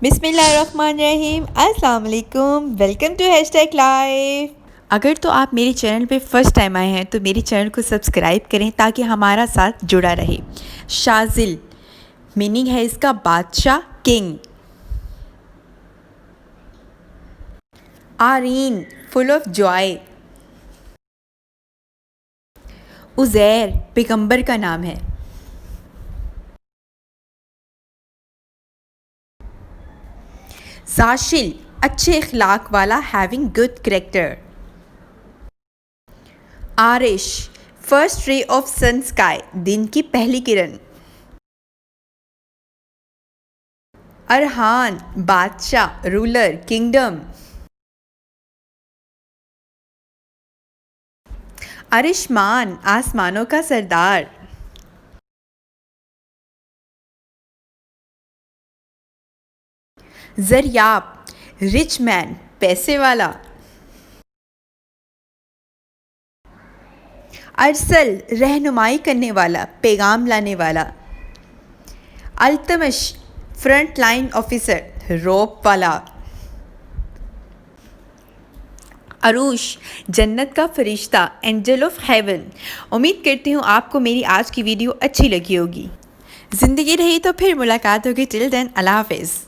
बिस्मिल्लाहिर्रहमानिर्रहीम। अस्सलाम वालेकुम। Welcome to hashtag life. अगर तो आप मेरे चैनल पे फ़र्स्ट टाइम आए हैं तो मेरे चैनल को सब्सक्राइब करें ताकि हमारा साथ जुड़ा रहे। शाज़िल मीनिंग है इसका बादशाह, king. Aareen full of joy. Uzair पैगंबर का नाम है। जाशिल अच्छे इखलाक वाला, having good character. Aarish first ray of sun sky, दिन की पहली किरण। अरहान बादशाह, रूलर, किंगडम। अरिशमान आसमानों का सरदार। ज़रयाब रिच मैन, पैसे वाला। अरसल रहनुमाई करने वाला, पैगाम लाने वाला। अल्तमश फ्रंट लाइन ऑफिसर, रोप वाला। अरूश जन्नत का फरिश्ता, एंजल ऑफ हेवन। उम्मीद करती हूँ आपको मेरी आज की वीडियो अच्छी लगी होगी। ज़िंदगी रही तो फिर मुलाकात होगी। टिल देन अल्लाह हाफिज़।